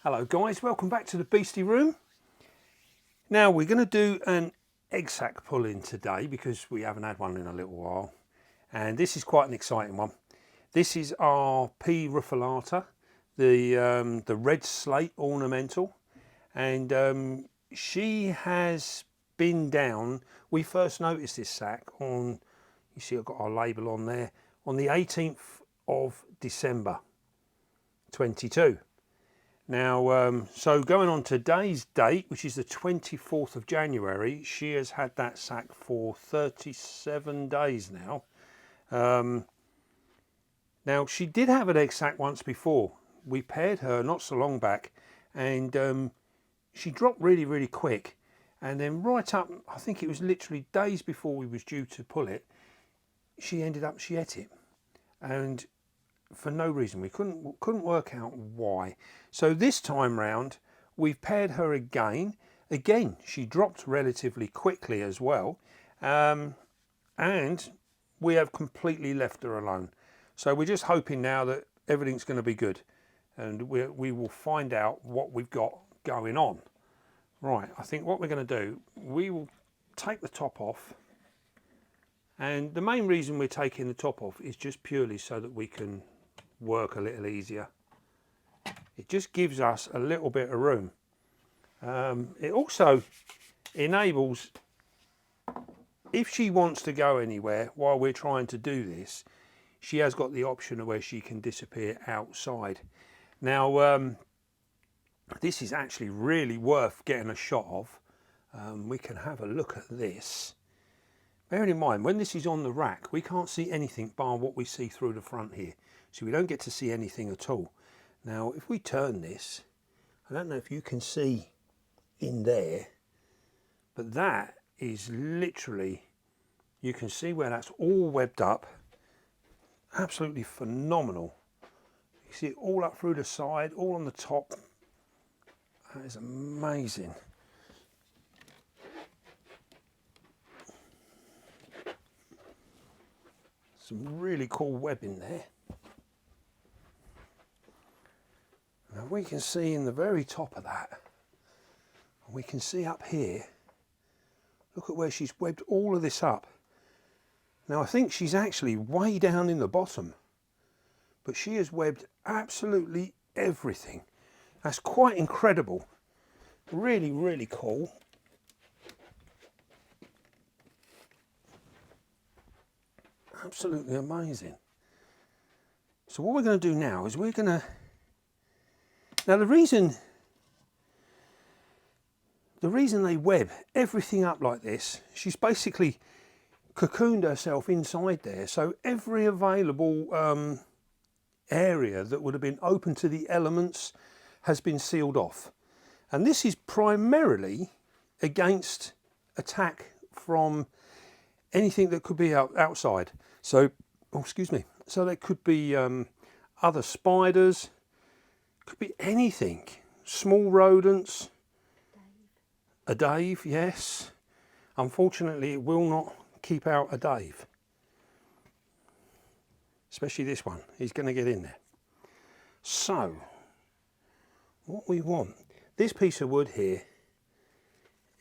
Hello guys, welcome back to the Beastie Room. Now we're going to do an egg sac pull-in today because we haven't had one in a little while, and this is quite an exciting one. This is our P.rufilata, the Red Slate Ornamental, and she has been down. We first noticed this sac on, you see I've got our label on there, on the 18th of December 22. Now, so going on today's date, which is the 24th of January, she has had that sac for 37 days now. Now, she did have an egg sac once before. We paired her not so long back, and she dropped really quick. And then right up, I think it was literally days before we was due to pull it, she ate it. And for no reason, we couldn't work out why. So this time round we've paired her again. She dropped relatively quickly as well, and we have completely left her alone. So we're just hoping now that everything's going to be good, and we will find out what we've got going on. Right, I think what we're going to do, we will take the top off, and the main reason we're taking the top off is just purely so that we can work a little easier. It just gives us a little bit of room. It also enables, if she wants to go anywhere while we're trying to do this, she has got the option of where she can disappear outside. Now this is actually really worth getting a shot of. We can have a look at this. Bearing in mind, when this is on the rack, we can't see anything bar what we see through the front here. So we don't get to see anything at all. Now, if we turn this, I don't know if you can see in there, but that is literally, you can see where that's all webbed up. Absolutely phenomenal. You see it all up through the side, all on the top. That is amazing. Some really cool webbing there. Now we can see in the very top of that, we can see up here, look at where she's webbed all of this up. Now I think she's actually way down in the bottom, but she has webbed absolutely everything. That's quite incredible. Really cool. Absolutely amazing. So what we're going to do now is we're going to, now the reason they web everything up like this, she's basically cocooned herself inside there, so every available area that would have been open to the elements has been sealed off. And this is primarily against attack from anything that could be outside. So, oh, excuse me, so there could be other spiders, could be anything, small rodents, a Dave, yes. Unfortunately, it will not keep out a Dave, especially this one. He's going to get in there. So, what we want, this piece of wood here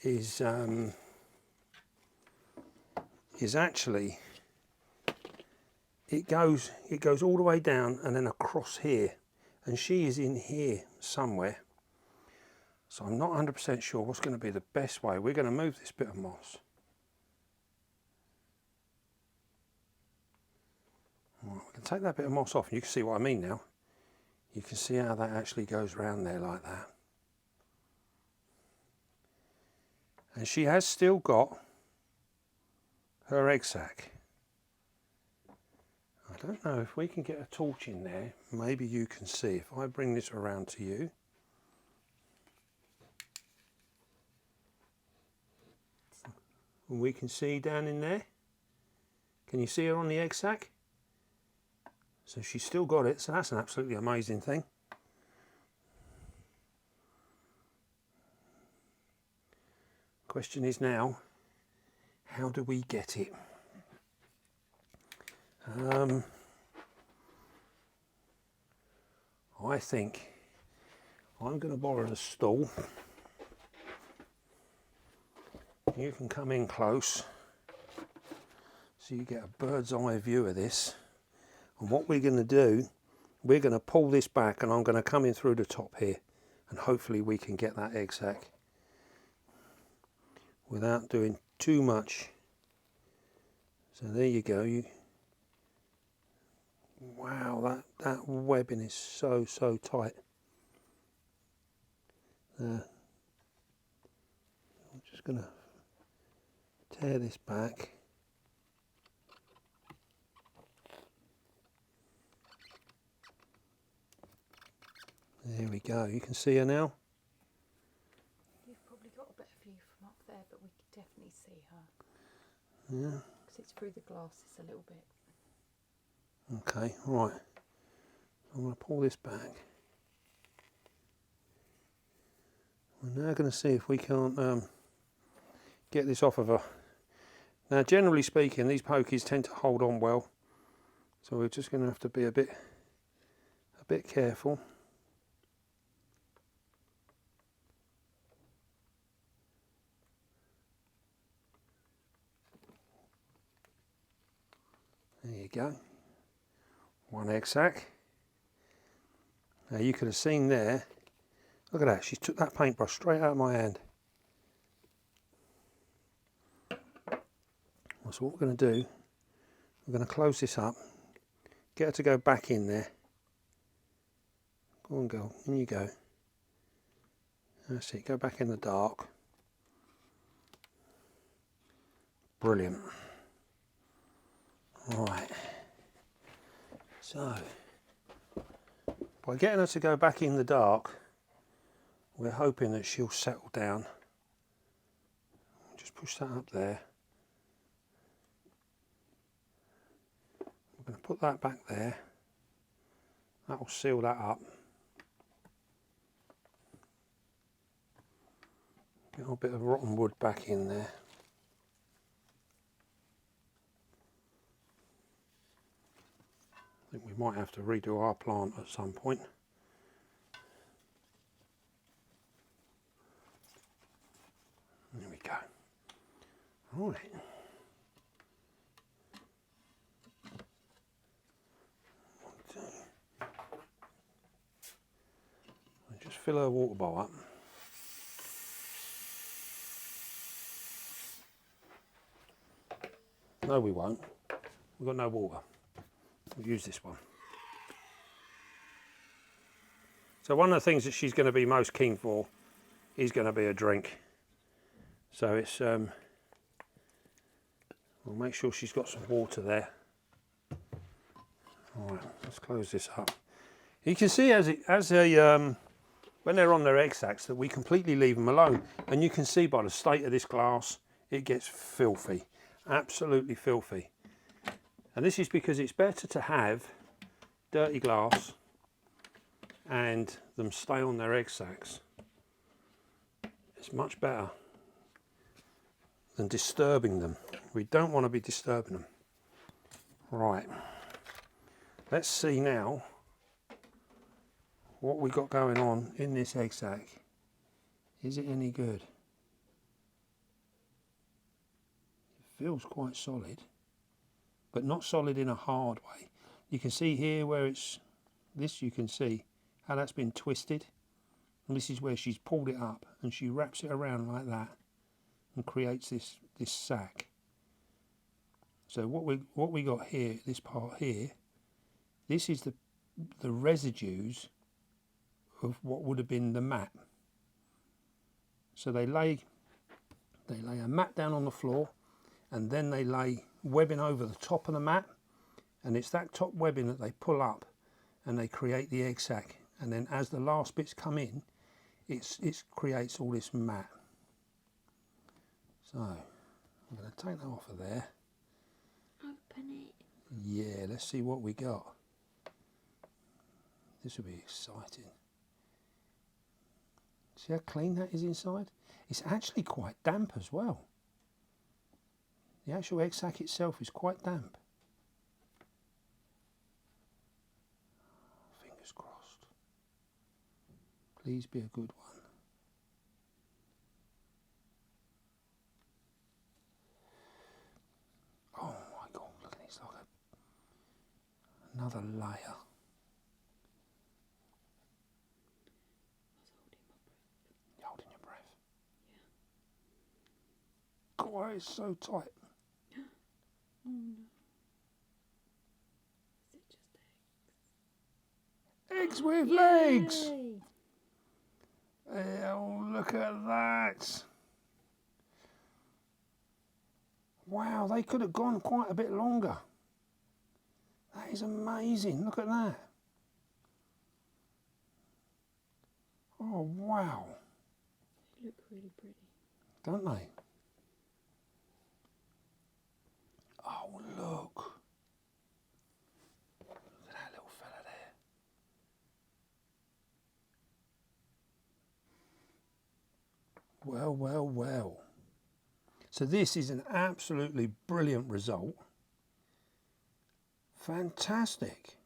is actually, it goes all the way down and then across here, and she is in here somewhere. So I'm not 100% sure what's going to be the best way. We're going to move this bit of moss. Right, we can take that bit of moss off and you can see what I mean now. You can see how that actually goes round there like that. And she has still got her egg sac. I don't know if we can get a torch in there. Maybe you can see. If I bring this around to you. And we can see down in there. Can you see her on the egg sac? So she's still got it, so that's an absolutely amazing thing. Question is now, how do we get it? I think I'm going to borrow the stool. You can come in close so you get a bird's eye view of this. And what we're going to do, we're going to pull this back and I'm going to come in through the top here and hopefully we can get that egg sac without doing too much. So there you go. Wow, that webbing is so tight. I'm just going to tear this back. There we go. You can see her now. You've probably got a better view from up there, but we can definitely see her. Yeah. Because it's through the glasses a little bit. Okay, right. I'm going to pull this back. We're now going to see if we can't get this off of her. Now, generally speaking, these pokies tend to hold on well, so we're just going to have to be a bit careful. There you go. One egg sac. Now you could have seen there. Look at that. She took that paintbrush straight out of my hand. So what we're going to do, we're going to close this up, get her to go back in there. Go on, girl, in you go. That's it, go back in the dark. Brilliant. Right. So, by getting her to go back in the dark, we're hoping that she'll settle down. Just push that up there. We're going to put that back there. That will seal that up. Get a bit of rotten wood back in there. I think we might have to redo our plant at some point. There we go. All right. Just fill her water bowl up. No, we won't. We've got no water. We'll use this one. So one of the things that she's going to be most keen for is going to be a drink. So it's we'll make sure she's got some water there. All right, let's close this up. You can see when they're on their egg sacs that we completely leave them alone, and you can see by the state of this glass it gets filthy, absolutely filthy. And this is because it's better to have dirty glass and them stay on their egg sacs. It's much better than disturbing them. We don't want to be disturbing them. Right, let's see now what we got going on in this egg sac. Is it any good? It feels quite solid, but not solid in a hard way. You can see here where it's this, you can see how that's been twisted, and this is where she's pulled it up and she wraps it around like that and creates this sac. So what we got here, this part here, this is the residues of what would have been the mat. So they lay a mat down on the floor, and then they lay webbing over the top of the mat, and it's that top webbing that they pull up and they create the egg sac, and then as the last bits come in, it creates all this mat. So I'm going to take that off of there. Open it. Yeah, let's see what we got. This will be exciting. See how clean that is inside? It's actually quite damp as well. The actual egg sac itself is quite damp. Fingers crossed. Please be a good one. Oh my God, look at this, like another layer. You're holding your breath. Yeah. God, it's so tight. Oh no. Is it just eggs? Eggs with Yay! legs! Oh, look at that. Wow, they could have gone quite a bit longer. That is amazing. Look at that. Oh, wow. They look really pretty. Don't they? Oh, look. Look at that little fella there. Well, well, well. So this is an absolutely brilliant result. Fantastic.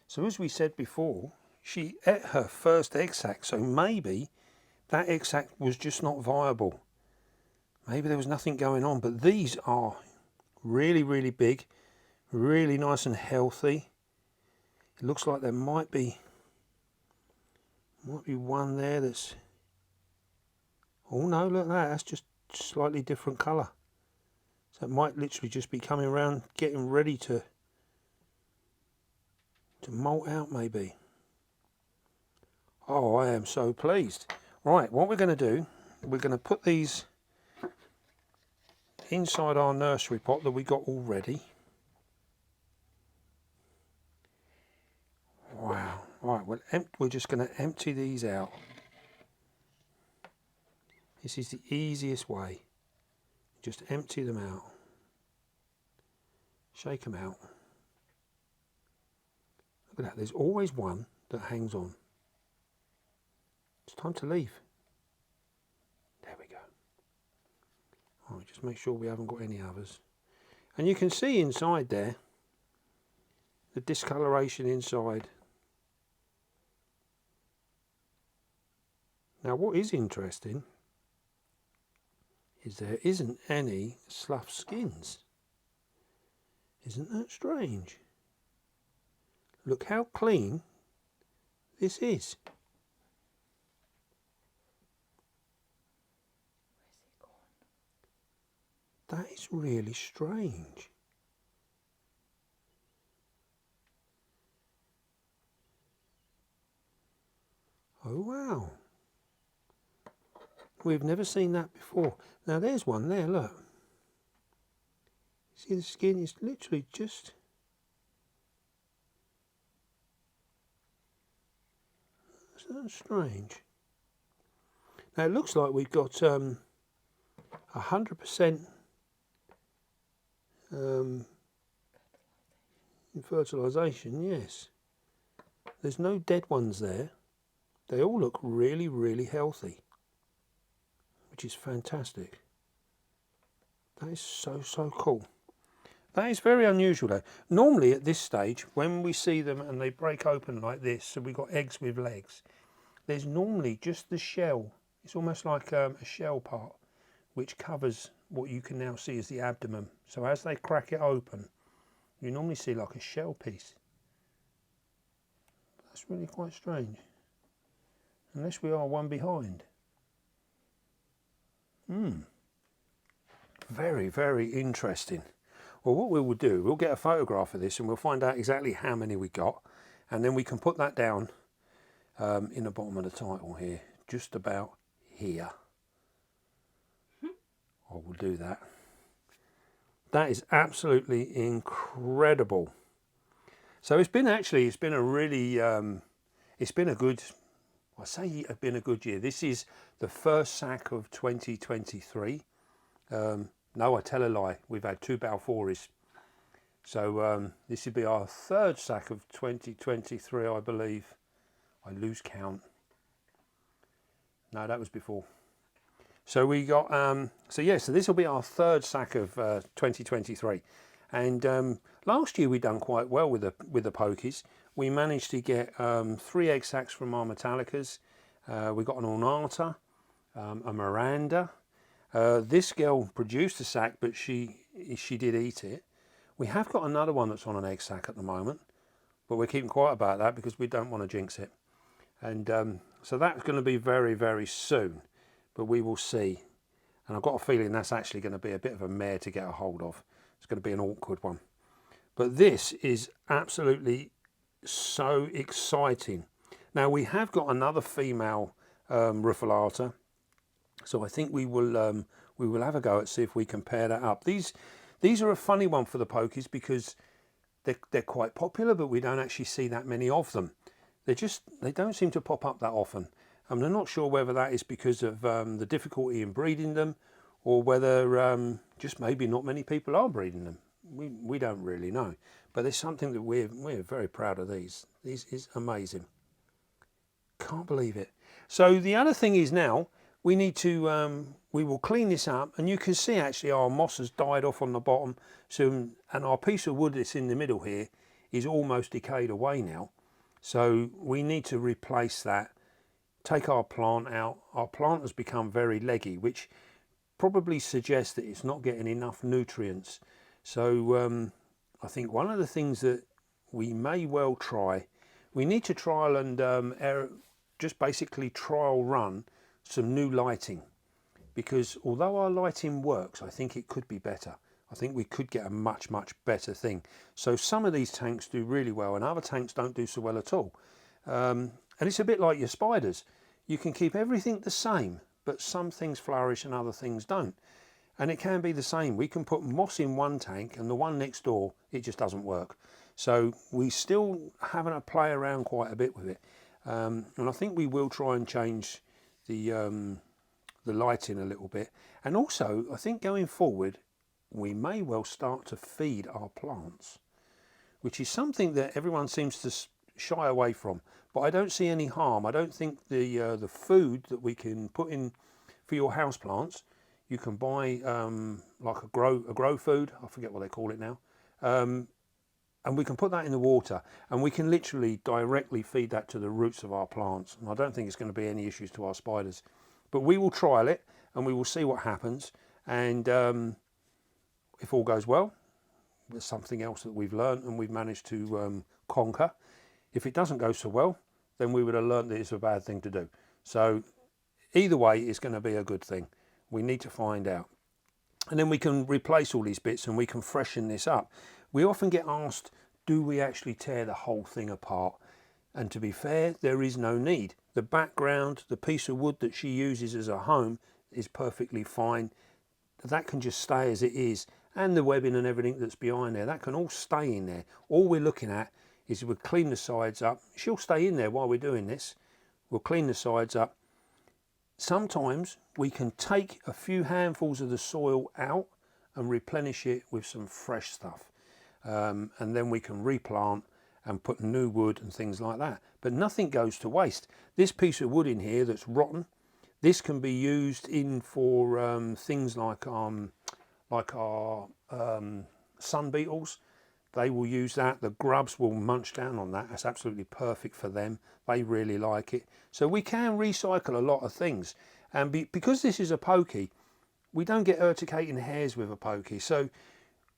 So as we said before, she ate her first egg sac, so maybe that egg sac was just not viable. Maybe there was nothing going on, but these are really, really big, really nice and healthy. It looks like there might be one there that's, oh no, look at that, that's just slightly different colour. So it might literally just be coming around, getting ready to molt out maybe. Oh, I am so pleased. Right, what we're going to do, we're going to put these inside our nursery pot that we got already. Wow. Right, we're just going to empty these out. This is the easiest way. Just empty them out. Shake them out. Look at that, there's always one that hangs on. It's time to leave. There we go. All right, just make sure we haven't got any others. And you can see inside there, the discoloration inside. Now what is interesting is there isn't any slough skins. Isn't that strange? Look how clean this is. That is really strange. Oh wow. We've never seen that before. Now there's one there, look. See, the skin is literally just... Isn't that strange? Now it looks like we've got 100% fertilisation, yes. There's no dead ones there. They all look really, really healthy, which is fantastic. That is so, so cool. That is very unusual though. Normally at this stage, when we see them and they break open like this, so we've got eggs with legs, there's normally just the shell. It's almost like a shell part, which covers what you can now see as the abdomen. So as they crack it open, you normally see like a shell piece. That's really quite strange. Unless we are one behind. Very, very interesting. Well, what we will do, we'll get a photograph of this and we'll find out exactly how many we got, and then we can put that down in the bottom of the title here, just about here. I will do that. That is absolutely incredible. So it's been a really, it's been a good, I say it's been a good year. This is the first sack of 2023. No, I tell a lie. We've had 2 Balfouris. So this would be our 3rd sack of 2023, I believe. I lose count. No, that was before. So we got, so this will be our 3rd sack of 2023. And Last year we done quite well with the pokies. We managed to get 3 egg sacs from our Metallicas. We got an Ornata, a Miranda. This girl produced a sac, but she did eat it. We have got another one that's on an egg sac at the moment, but we're keeping quiet about that because we don't want to jinx it. And so that's going to be very, very soon, but we will see. And I've got a feeling that's actually going to be a bit of a mare to get a hold of. It's going to be an awkward one. But this is absolutely so exciting. Now we have got another female Rufilata, so I think we will have a go at see if we can pair that up. These are a funny one for the pokies because they're quite popular, but we don't actually see that many of them. They don't seem to pop up that often. I'm not sure whether that is because of the difficulty in breeding them, or whether just maybe not many people are breeding them. We don't really know, but there's something that we're very proud of. These is amazing. Can't believe it. So the other thing is now we need to we will clean this up, and you can see actually our moss has died off on the bottom. So, and our piece of wood that's in the middle here is almost decayed away now. So we need to replace that, take our plant out. Our plant has become very leggy, which probably suggests that it's not getting enough nutrients. So I think one of the things that we may well try, we need to trial and just basically trial run some new lighting, because although our lighting works, I think it could be better. I think we could get a much better thing. So some of these tanks do really well and other tanks don't do so well at all. And it's a bit like your spiders. You can keep everything the same, but some things flourish and other things don't. And it can be the same. We can put moss in one tank and the one next door, it just doesn't work. So we still having to play around quite a bit with it. And I think we will try and change the lighting a little bit. And also, I think going forward, we may well start to feed our plants, which is something that everyone seems to shy away from. But I don't see any harm. I don't think the food that we can put in for your house plants, you can buy like a grow food. I forget what they call it now. And we can put that in the water, and we can literally directly feed that to the roots of our plants. And I don't think it's going to be any issues to our spiders. But we will trial it and we will see what happens. And if all goes well, there's something else that we've learned and we've managed to conquer. If it doesn't go so well, then we would have learned that it's a bad thing to do. So either way, it's going to be a good thing. We need to find out. And then we can replace all these bits and we can freshen this up. We often get asked, do we actually tear the whole thing apart? And to be fair, there is no need. The background, the piece of wood that she uses as a home is perfectly fine. That can just stay as it is. And the webbing and everything that's behind there, that can all stay in there. All we're looking at is we'll clean the sides up. She'll stay in there while we're doing this. We'll clean the sides up. Sometimes we can take a few handfuls of the soil out and replenish it with some fresh stuff. And then we can replant and put new wood and things like that. But nothing goes to waste. This piece of wood in here that's rotten, this can be used in for things like our sun beetles. They will use that. The grubs will munch down on that. That's absolutely perfect for them. They really like it. So we can recycle a lot of things. And because this is a pokey, we don't get urticating hairs with a pokey. So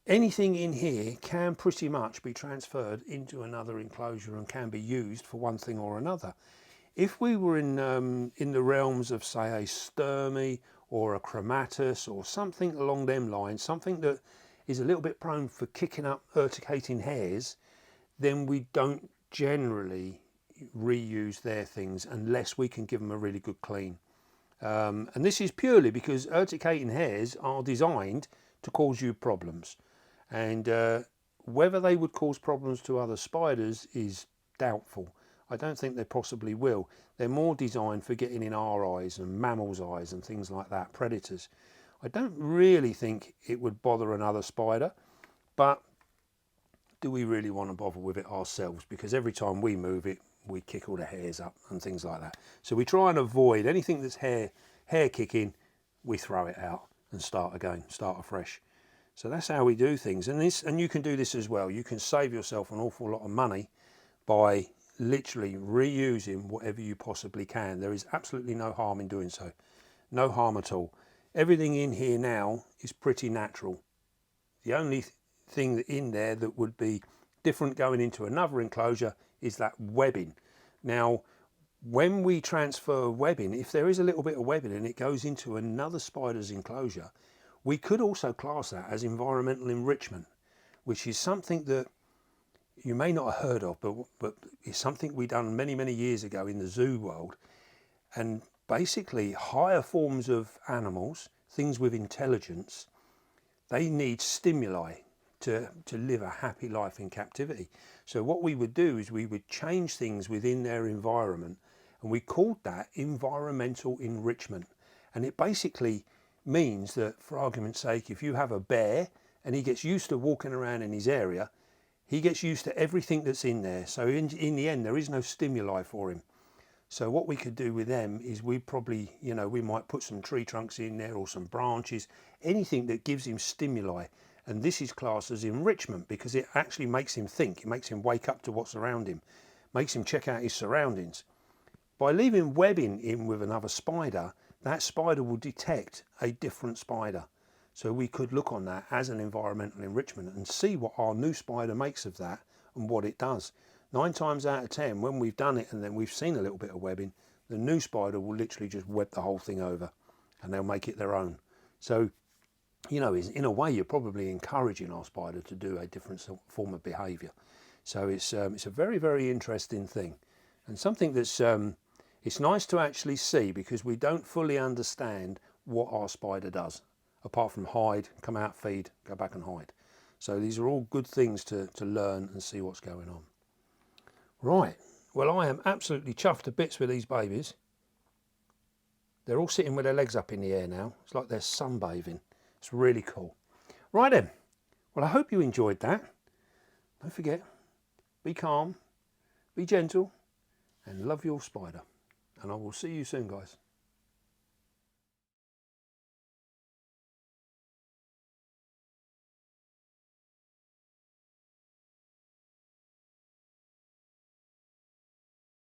anything in here can pretty much be transferred into another enclosure and can be used for one thing or another. If we were in the realms of, say, a sturmy or a chromatus or something along them lines, something that is a little bit prone for kicking up urticating hairs, then we don't generally reuse their things unless we can give them a really good clean. And this is purely because urticating hairs are designed to cause you problems. And whether they would cause problems to other spiders is doubtful. I don't think they possibly will. They're more designed for getting in our eyes and mammals' eyes and things like that, predators. I don't really think it would bother another spider, but do we really want to bother with it ourselves? Because every time we move it, we kick all the hairs up and things like that. So we try and avoid anything that's hair kicking, we throw it out and start again, start afresh. So that's how we do things. And you can do this as well. You can save yourself an awful lot of money by literally reusing whatever you possibly can. There is absolutely no harm in doing so. No harm at all. Everything in here now is pretty natural. The only thing in there that would be different going into another enclosure is that webbing. Now, when we transfer webbing, if there is a little bit of webbing and it goes into another spider's enclosure, we could also class that as environmental enrichment, which is something that you may not have heard of, but it's something we done many, many years ago in the zoo world. And basically higher forms of animals, things with intelligence, they need stimuli to live a happy life in captivity. So what we would do is we would change things within their environment, and we called that environmental enrichment. And it basically means that, for argument's sake, if you have a bear and he gets used to walking around in his area, he gets used to everything that's in there. So in the end, there is no stimuli for him. So what we could do with them is we probably, we might put some tree trunks in there or some branches, anything that gives him stimuli. And this is classed as enrichment because it actually makes him think. It makes him wake up to what's around him, makes him check out his surroundings. By leaving webbing in with another spider, that spider will detect a different spider. So we could look on that as an environmental enrichment and see what our new spider makes of that and what it does. 9 times out of 10, when we've done it and then we've seen a little bit of webbing, the new spider will literally just web the whole thing over and they'll make it their own. So, in a way, you're probably encouraging our spider to do a different form of behaviour. So it's a very, very interesting thing, and something that's it's nice to actually see, because we don't fully understand what our spider does, apart from hide, come out, feed, go back and hide. So these are all good things to learn and see what's going on. Right, well, I am absolutely chuffed to bits with these babies. They're all sitting with their legs up in the air now. It's like they're sunbathing. It's really cool. Right then, well, I hope you enjoyed that. Don't forget, be calm, be gentle, and love your spider. And I will see you soon, guys.